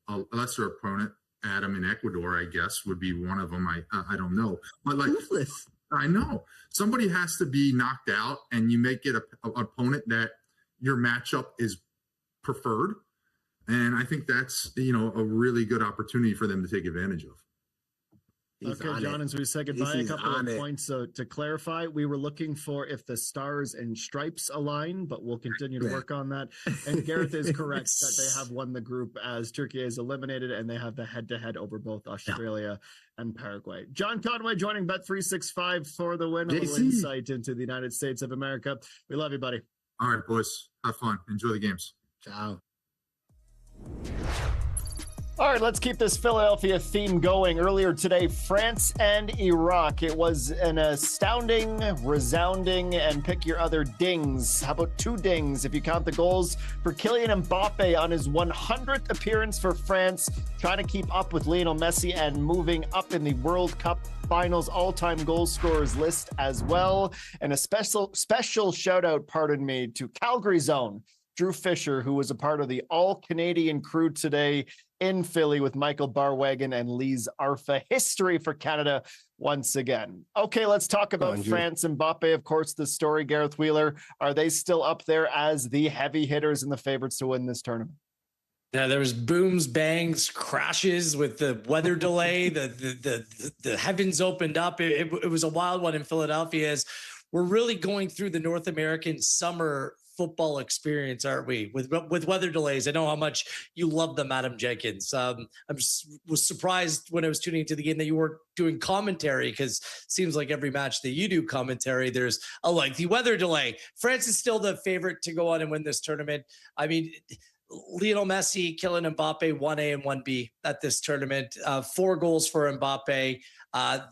opponent. Adam in Ecuador, I guess, would be one of them. I don't know, but like, I know somebody has to be knocked out, and you make it an opponent that your matchup is preferred. And I think that's, you know, a really good opportunity for them to take advantage of. Okay, John, as we say goodbye, a couple of points to clarify. We were looking for if the stars and stripes align, but we'll continue to work on that. And Gareth is correct that they have won the group as Turkey is eliminated, and they have the head-to-head over both Australia and Paraguay. John Conway joining Bet365 for the win. A little insight into the United States of America. We love you, buddy. All right, boys. Have fun. Enjoy the games. Ciao. All right, let's keep this Philadelphia theme going. Earlier today, France and Iraq. It was an astounding, resounding, and pick your other dings. How about 2 dings if you count the goals for Kylian Mbappe on his 100th appearance for France, trying to keep up with Lionel Messi and moving up in the World Cup Finals all-time goal scorers list as well. And a special shout out, pardon me, to Calgary's own Drew Fisher, who was a part of the all-Canadian crew today in Philly with Michael Barwagon and Lise Arfa. History for Canada once again. Okay, let's talk about France and Mbappe. Of course, the story, Gareth Wheeler. Are they still up there as the heavy hitters and the favorites to win this tournament? Yeah, there was booms, bangs, crashes with the weather delay. The heavens opened up. It was a wild one in Philadelphia as we're really going through the North American summer football experience, aren't we? With weather delays. I know how much you love them, Adam Jenkins. Was surprised when I was tuning into the game that you weren't doing commentary, because it seems like every match that you do commentary, there's a lengthy weather delay. France is still the favorite to go on and win this tournament. I mean, Lionel Messi, Kylian Mbappe, 1A and 1B at this tournament. 4 goals for Mbappe.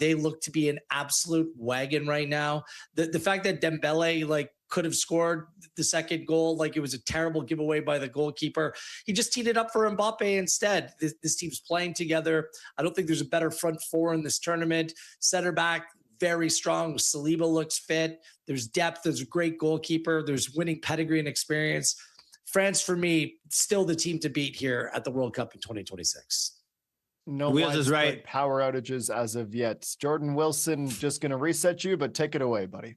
They look to be an absolute wagon right now. The fact that Dembele could have scored the second goal, it was a terrible giveaway by the goalkeeper. He just teed it up for Mbappe instead. This team's playing together. I don't think there's a better front 4 in this tournament. Center back, very strong. Saliba looks fit. There's depth. There's a great goalkeeper. There's winning pedigree and experience. France, for me, still the team to beat here at the World Cup in 2026. No Wheels is right. Power outages as of yet. Jordan Wilson just going to reset you, but take it away, buddy.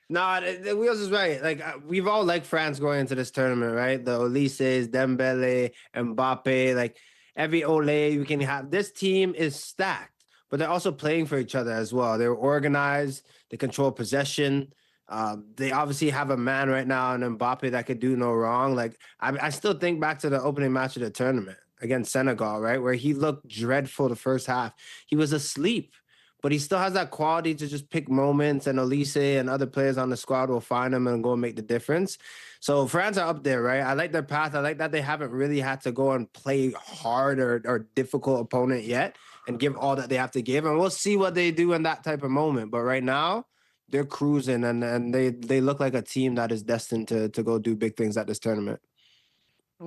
No, the Wheels is right. We've all liked France going into this tournament, right? The Olises, Dembele, Mbappe, every Ole you can have. This team is stacked, but they're also playing for each other as well. They're organized. They control possession. They obviously have a man right now in Mbappe that could do no wrong. I still think back to the opening match of the tournament against Senegal, right? Where he looked dreadful the first half. He was asleep, but he still has that quality to just pick moments, and Olise and other players on the squad will find him and go and make the difference. So France are up there, right? I like their path. I like that they haven't really had to go and play hard or difficult opponent yet and give all that they have to give. And we'll see what they do in that type of moment. But right now, they're cruising, and they look like a team that is destined to go do big things at this tournament.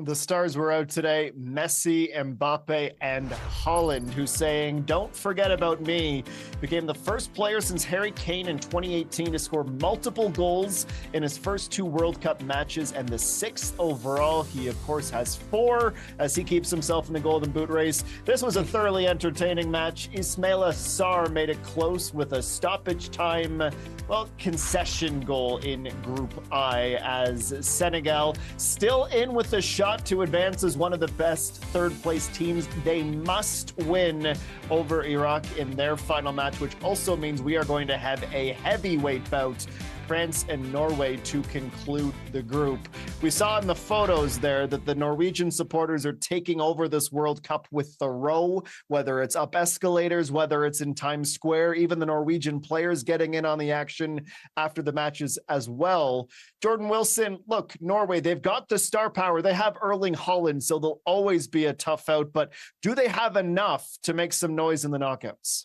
The stars were out today. Messi, Mbappe, and Haaland, who's saying, "Don't forget about me," became the first player since Harry Kane in 2018 to score multiple goals in his first 2 World Cup matches, and the 6th overall. He, of course, has 4 as he keeps himself in the Golden Boot race. This was a thoroughly entertaining match. Ismaila Sarr made it close with a stoppage time, concession goal in Group I, as Senegal still in with a shot to advance as one of the best third-place teams. They must win over Iraq in their final match, which also means we are going to have a heavyweight bout, France and Norway, to conclude the group. We saw in the photos there that the Norwegian supporters are taking over this World Cup with the row, whether it's up escalators, whether it's in Times Square, even the Norwegian players getting in on the action after the matches as well. Jordan Wilson, look, Norway, they've got the star power. They have Erling Haaland, so they'll always be a tough out, but do they have enough to make some noise in the knockouts?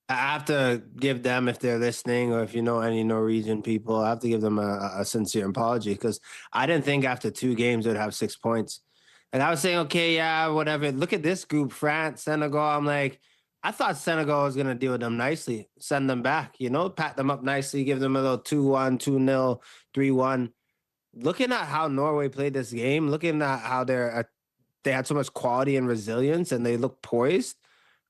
I have to give them, if they're listening, or if you know any Norwegian people, I have to give them a sincere apology, because I didn't think after 2 games they'd have 6 points. And I was saying, okay, yeah, whatever. Look at this group, France, Senegal. I'm like, I thought Senegal was going to deal with them nicely, send them back, pat them up nicely, give them a little 2-1, 2-0, 3-1. Looking at how Norway played this game, looking at how they had so much quality and resilience, and they look poised,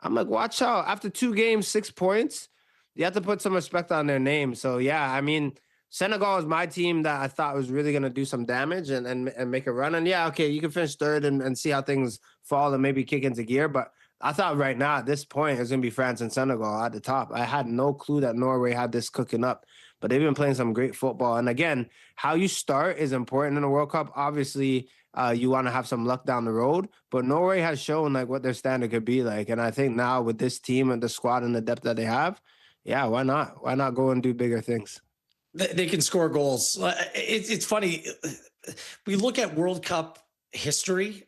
I'm like, watch out. After 2 games, 6 points, you have to put some respect on their name. So, yeah, I mean, Senegal is my team that I thought was really going to do some damage and make a run. And, yeah, okay, you can finish third and see how things fall and maybe kick into gear. But I thought right now at this point it's going to be France and Senegal at the top. I had no clue that Norway had this cooking up. But they've been playing some great football. And, again, how you start is important in the World Cup. Obviously, you want to have some luck down the road, but Norway has shown what their standard could be like. And I think now with this team and the squad and the depth that they have, yeah, why not? Why not go and do bigger things? They can score goals. It's funny. We look at World Cup history,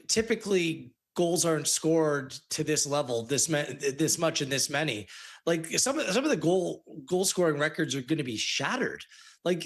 typically goals aren't scored to this level, this much and this many. Like some of the goal scoring records are going to be shattered. Like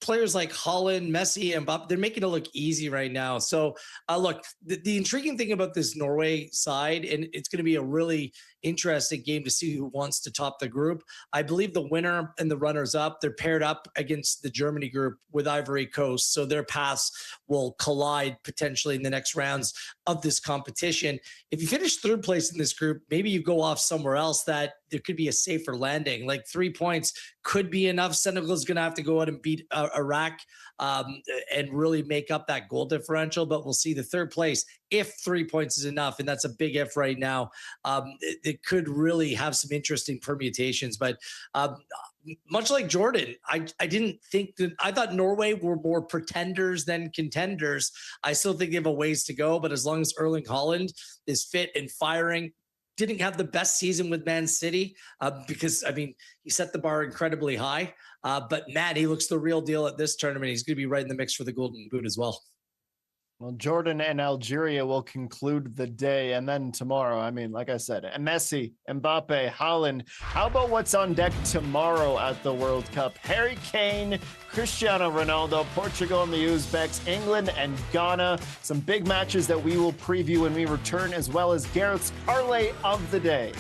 players like Holland, Messi, and Mbappe, they're making it look easy right now. So look, the intriguing thing about this Norway side, and it's going to be a really interesting game to see who wants to top the group. I believe the winner and the runners up, they're paired up against the Germany group with Ivory Coast. So their paths will collide potentially in the next rounds of this competition. If you finish third place in this group, maybe you go off somewhere else that there could be a safer landing. Like 3 points could be enough. Senegal is going to have to go out and beat Iraq and really make up that goal differential. But we'll see the third place if 3 points is enough. And that's a big if right now. It could really have some interesting permutations. But much like Jordan, I didn't think that, I thought Norway were more pretenders than contenders. I still think they have a ways to go. But as long as Erling Haaland is fit and firing, didn't have the best season with Man City because, I mean, he set the bar incredibly high. But man, he looks the real deal at this tournament. He's going to be right in the mix for the Golden Boot as well. Well, Jordan and Algeria will conclude the day. And then tomorrow, I mean, like I said, Messi, Mbappe, Haaland. How about what's on deck tomorrow at the World Cup? Harry Kane, Cristiano Ronaldo, Portugal and the Uzbeks, England and Ghana. Some big matches that we will preview when we return, as well as Garrett's parlay of the day.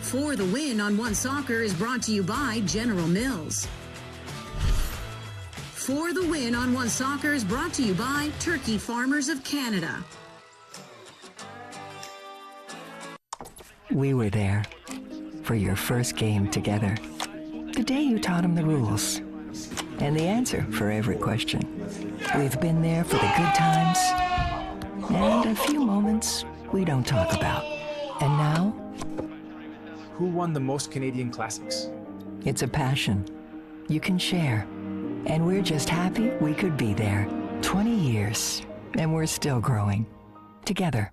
For the Win on One Soccer is brought to you by General Mills. For the Win on One Soccer is brought to you by Turkey Farmers of Canada. We were there for your first game together. The day you taught him the rules and the answer for every question. We've been there for the good times and a few moments we don't talk about. And now, Who won the most Canadian Classics? it's a passion you can share. And we're just happy we could be there. 20 years, and we're still growing. Together.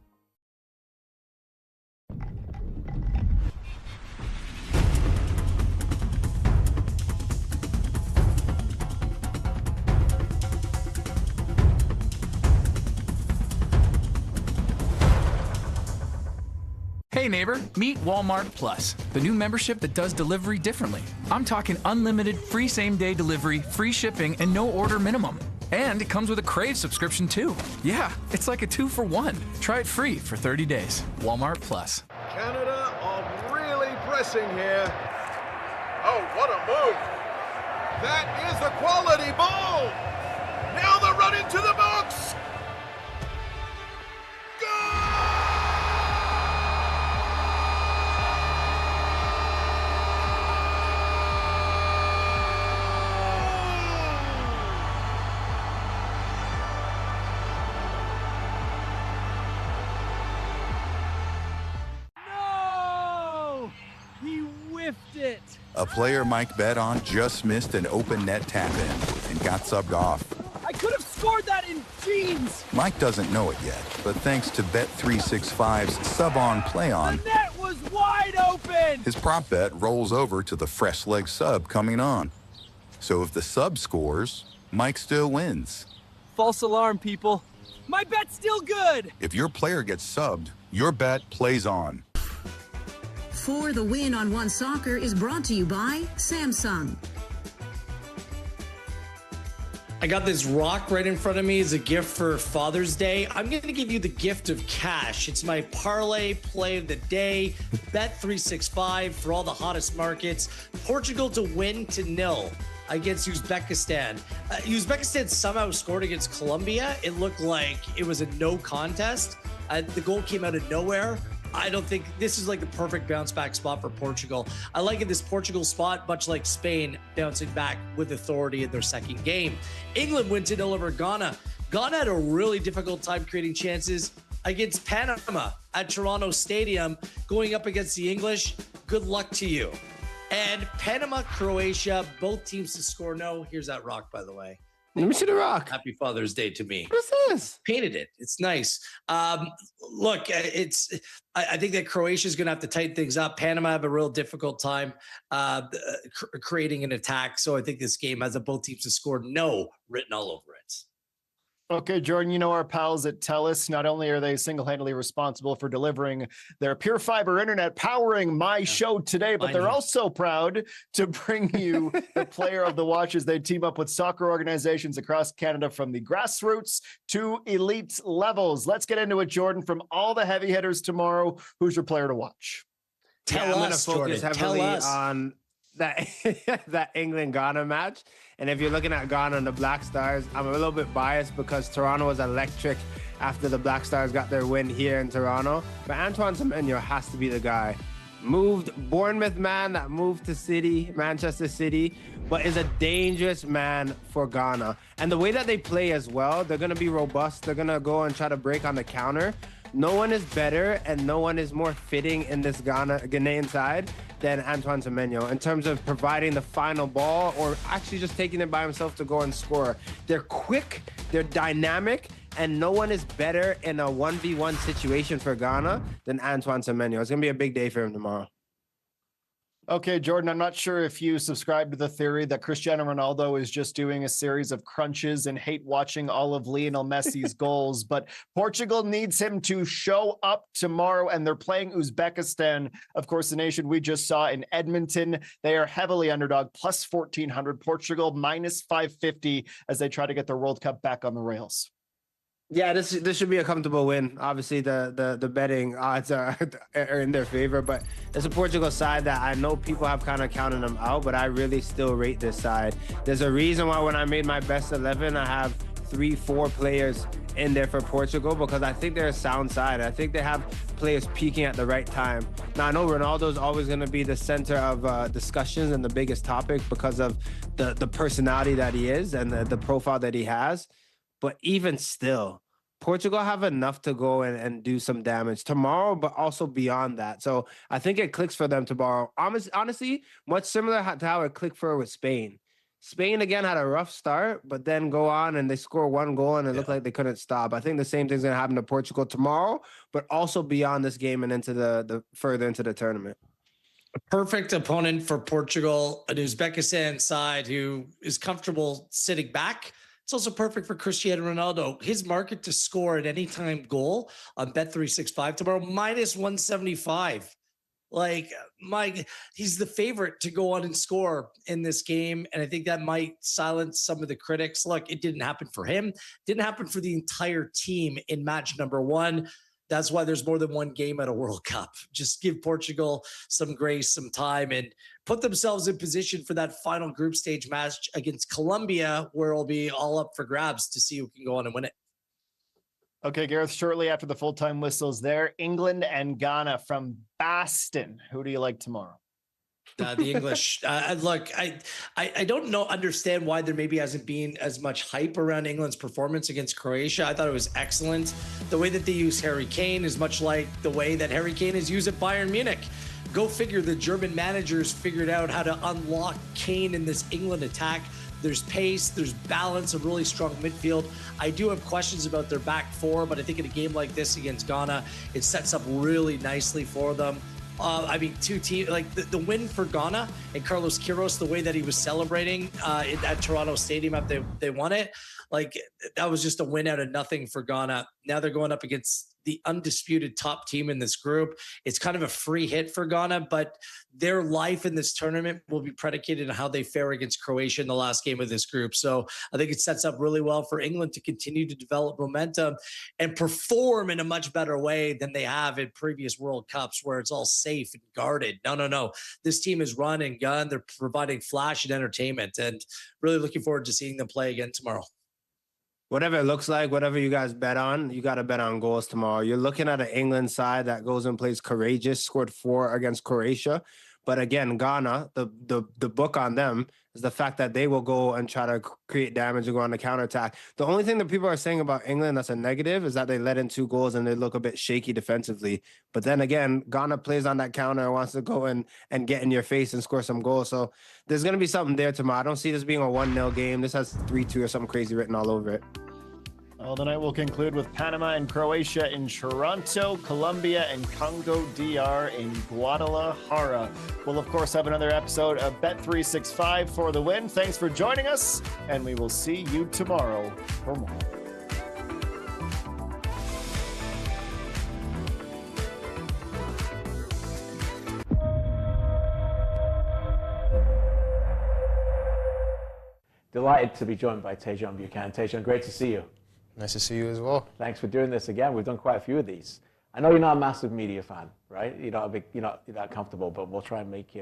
Hey neighbor, meet Walmart Plus, the new membership that does delivery differently. I'm talking unlimited free same-day delivery, free shipping, and no order minimum. And it comes with a Crave subscription too. Yeah, it's like a 2-for-1. Try it free for 30 days. Walmart Plus. Canada are really pressing here. Oh, what a move. That is a quality ball. Now the run into the box. A player Mike bet on just missed an open net tap-in and got subbed off. I could have scored that in jeans. Mike doesn't know it yet, but thanks to Bet365's sub-on play-on, The net was wide open. his prop bet rolls over to the fresh leg sub coming on. So if the sub scores, Mike still wins. False alarm, people. My bet's still good. If your player gets subbed, your bet plays on. For the Win on One Soccer is brought to you by Samsung. I got this rock right in front of me as a gift for Father's Day. I'm going to give you the gift of cash. It's my parlay play of the day. Bet365 for all the hottest markets. Portugal to win to 0 against Uzbekistan. Uzbekistan somehow scored against Colombia. It looked like it was a no contest. The goal came out of nowhere. I don't think this is like the perfect bounce back spot for Portugal. I like it, this Portugal spot, much like Spain, bouncing back with authority in their second game. England wins it over Ghana. Ghana had a really difficult time creating chances against Panama at Toronto Stadium, going up against the English. Good luck to you. And Panama, Croatia, both teams to score no. Here's that rock, by the way. Let me see the rock. Happy Father's Day to me. What's this? Painted it. It's nice. Look, I think that Croatia is going to have to tighten things up. Panama have a real difficult time creating an attack. So I think this game has both teams to score no written all over it. Okay, Jordan, you know our pals at TELUS. Not only are they single-handedly responsible for delivering their pure fiber internet powering my show today, but they're also proud to bring you the player of the watch as they team up with soccer organizations across Canada from the grassroots to elite levels. Let's get into it, Jordan. From all the heavy hitters tomorrow, who's your player to watch? I'm going to focus heavily on that that England-Ghana match. And if you're looking at Ghana and the Black Stars, I'm a little bit biased because Toronto was electric after the Black Stars got their win here in Toronto. But Antoine Semenyo has to be the guy. Bournemouth man that moved to Manchester City, but is a dangerous man for Ghana. And the way that they play as well, they're going to be robust. They're going to go and try to break on the counter. No one is better and no one is more fitting in this Ghanaian side than Antoine Semenyo in terms of providing the final ball or actually just taking it by himself to go and score. They're quick, they're dynamic, and no one is better in a 1v1 situation for Ghana than Antoine Semenyo. It's going to be a big day for him tomorrow. Okay, Jordan, I'm not sure if you subscribe to the theory that Cristiano Ronaldo is just doing a series of crunches and hate watching all of Lionel Messi's goals, but Portugal needs him to show up tomorrow, and they're playing Uzbekistan, of course, the nation we just saw in Edmonton. They are heavily underdog, plus 1,400. Portugal, minus 550 as they try to get their World Cup back on the rails. Yeah, this should be a comfortable win. Obviously, the betting odds are in their favor, but it's a Portugal side that I know people have kind of counted them out, but I really still rate this side. There's a reason why when I made my best 11, I have 3-4 players in there for Portugal because I think they're a sound side. I think they have players peaking at the right time. Now, I know Ronaldo's always going to be the center of discussions and the biggest topic because of the personality that he is and the profile that he has. But even still, Portugal have enough to go and do some damage tomorrow, but also beyond that. So I think it clicks for them tomorrow. Honestly, much similar to how it clicked for with Spain. Spain, again, had a rough start, but then go on and they score one goal and it looked like they couldn't stop. I think the same thing's going to happen to Portugal tomorrow, but also beyond this game and into the further into the tournament. A perfect opponent for Portugal, an Uzbekistan side who is comfortable sitting back. It's also perfect for Cristiano Ronaldo. His market to score at any time goal on bet365 tomorrow, minus 175. He's the favorite to go on and score in this game. And I think that might silence some of the critics. Look, it didn't happen for him. It didn't happen for the entire team in match number 1. That's why there's more than one game at a World Cup. Just give Portugal some grace, some time, and put themselves in position for that final group stage match against Colombia, where it'll be all up for grabs to see who can go on and win it. Okay, Gareth, shortly after the full-time whistles there, England and Ghana from Boston. Who do you like tomorrow? The English. Look, I don't understand why there maybe hasn't been as much hype around England's performance against Croatia. I thought it was excellent. The way that they use Harry Kane is much like the way that Harry Kane is used at Bayern Munich. Go figure, the German managers figured out how to unlock Kane in this England attack. There's pace, there's balance, a really strong midfield. I do have questions about their back four, but I think in a game like this against Ghana, it sets up really nicely for them. Two teams, like the win for Ghana and Carlos Queiroz, the way that he was celebrating at Toronto Stadium after they won it, like that was just a win out of nothing for Ghana. Now they're going up against the undisputed top team in this group. It's kind of a free hit for Ghana, but their life in this tournament will be predicated on how they fare against Croatia in the last game of this group. So I think it sets up really well for England to continue to develop momentum and perform in a much better way than they have in previous World Cups where it's all safe and guarded. No. This team is run and gun. They're providing flash and entertainment, and really looking forward to seeing them play again tomorrow. Whatever it looks like, whatever you guys bet on, you got to bet on goals tomorrow. You're looking at an England side that goes and plays courageous, scored 4 against Croatia. But again, Ghana, the book on them is the fact that they will go and try to create damage and go on the counterattack. The only thing that people are saying about England that's a negative is that they let in 2 goals and they look a bit shaky defensively. But then again, Ghana plays on that counter and wants to go and get in your face and score some goals. So there's going to be something there tomorrow. I don't see this being a 1-0 game. This has 3-2 or something crazy written all over it. Well, the night will conclude with Panama and Croatia in Toronto, Colombia and Congo DR in Guadalajara. We'll, of course, have another episode of Bet365 for the win. Thanks for joining us, and we will see you tomorrow for more. Delighted to be joined by Tajon Buchanan. Tajon, great to see you. Nice to see you as well. Thanks for doing this again. We've done quite a few of these. I know you're not a massive media fan, right? You're not that comfortable, but we'll try and make you